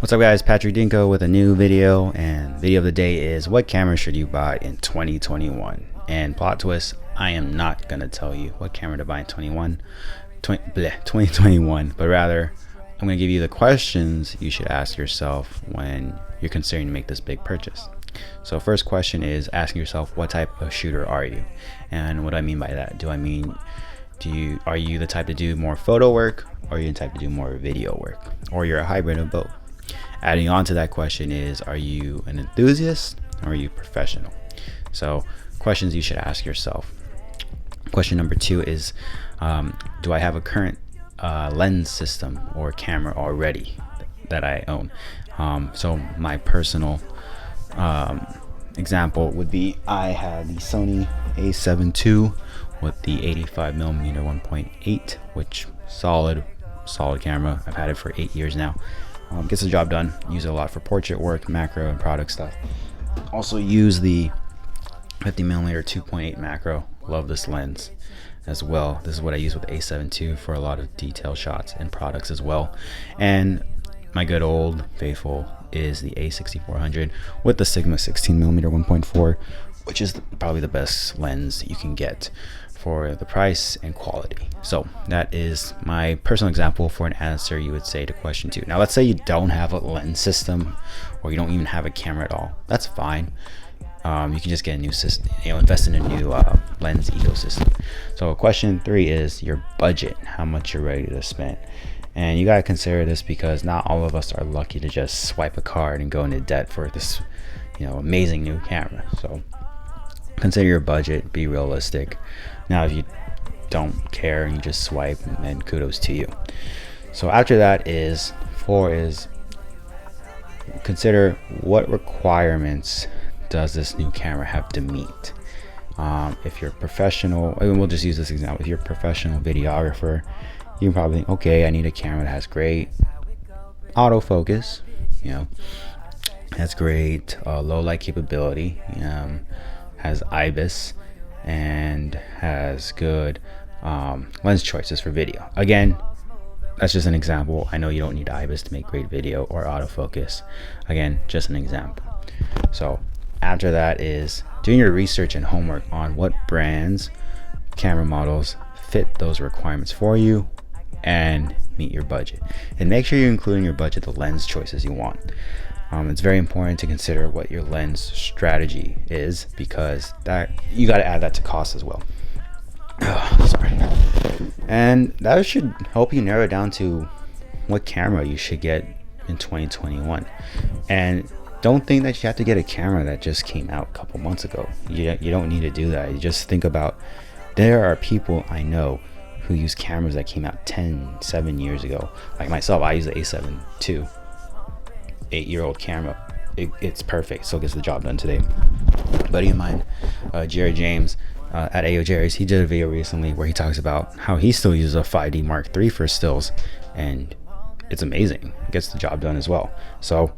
What's up guys, Patrick Dinko with a new video, and video of the day is what camera should you buy in 2021. And plot twist, I am not gonna tell you what camera to buy in 2021, but rather I'm gonna give you the questions you should ask yourself when you're considering to make this big purchase. So first question is asking yourself, what type of shooter are you? And what I mean by that, are you the type to do more photo work, or are you the type to do more video work, or you're a hybrid of both? Adding on to that question is, are you an enthusiast or are you professional? So questions you should ask yourself. Question number 2 is, do I have a current lens system or camera already that I own? So my personal example would be, I had the Sony a7 II with the 85mm 1.8, which solid camera. I've had it for 8 years now. Gets the job done. Use it a lot for portrait work, macro, and product stuff. Also use the 50mm 2.8 macro. Love this lens as well. This is what I use with the a7 II for a lot of detail shots and products as well. And my good old faithful is the a6400 with the Sigma 16mm 1.4, which is probably the best lens you can get for the price and quality. So that is my personal example for an answer you would say to question 2. Now let's say you don't have a lens system, or you don't even have a camera at all. That's fine. You can just get a new system, invest in a new lens ecosystem. So question 3 is your budget, how much you're ready to spend. And you got to consider this, because not all of us are lucky to just swipe a card and go into debt for this amazing new camera. So consider your budget, be realistic. Now if you don't care and you just swipe, then kudos to you. So after that is 4 is consider what requirements does this new camera have to meet. If you're professional, and we'll just use this example, if you're a professional videographer, you can probably think, okay, I need a camera that has great autofocus, has great low light capability, has IBIS, and has good lens choices for video. Again, that's just an example. I know you don't need IBIS to make great video or autofocus. Again, just an example. So after that is doing your research and homework on what brands, camera models fit those requirements for you and meet your budget. And make sure you include in your budget the lens choices you want. It's very important to consider what your lens strategy is, because that you got to add that to cost as well. Sorry. And that should help you narrow down to what camera you should get in 2021. And don't think that you have to get a camera that just came out a couple months ago. You don't need to do that. You just think about, there are people I know who use cameras that came out 7 years ago. Like myself, I use the a7 II. 8-year-old camera. It's perfect, so it gets the job done today. A buddy of mine, Jerry James, at AO Jerry's, he did a video recently where he talks about how he still uses a 5D Mark III for stills, and it's amazing. It gets the job done as well. So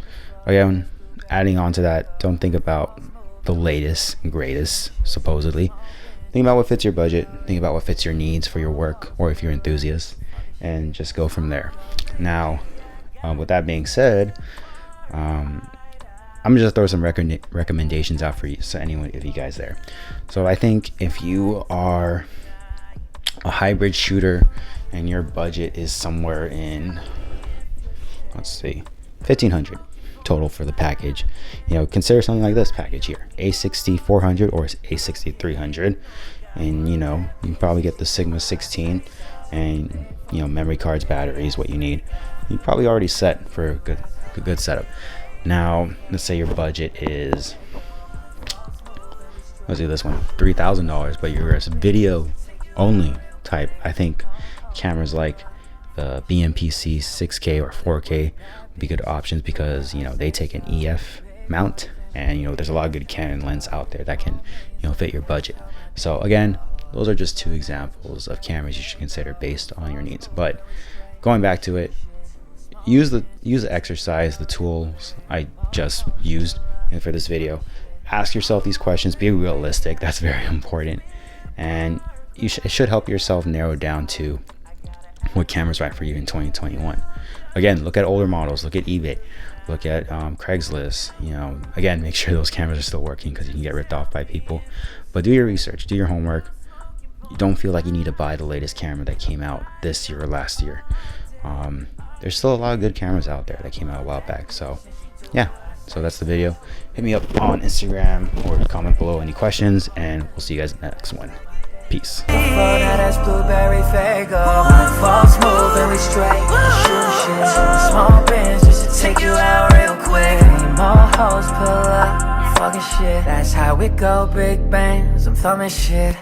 again, adding on to that, don't think about the latest and greatest, supposedly. Think about what fits your budget, think about what fits your needs for your work, or if you're an enthusiast, and just go from there. Now, with that being said, I'm gonna just throw some recommendations out for you, so anyone of you guys there. So I think if you are a hybrid shooter and your budget is somewhere in, let's see, $1,500 total for the package, consider something like this package here, a6400 or a6300, and you can probably get the Sigma 16, and memory cards, batteries, what you need. You're probably already set for a good setup. Now let's say your budget is, let's do this one, $3,000, but you're a video only type. I think cameras like the BMPC 6K or 4K would be good options, because they take an EF mount, and there's a lot of good Canon lens out there that can fit your budget. So again, those are just 2 examples of cameras you should consider based on your needs. But going back to it, use the exercise, the tools I just used for this video. Ask yourself these questions, be realistic, that's very important, and it should help yourself narrow down to what camera's right for you in 2021. Again, look at older models, look at eBay, look at Craigslist. You know, again, make sure those cameras are still working, because you can get ripped off by people. But do your research, do your homework. You don't feel like you need to buy the latest camera that came out this year or last year. There's still a lot of good cameras out there that came out a while back. So yeah, so that's the video. Hit me up on Instagram or comment below any questions, and we'll see you guys in the next one. Peace. That's how we go, big bangs, I'm thumbing shit.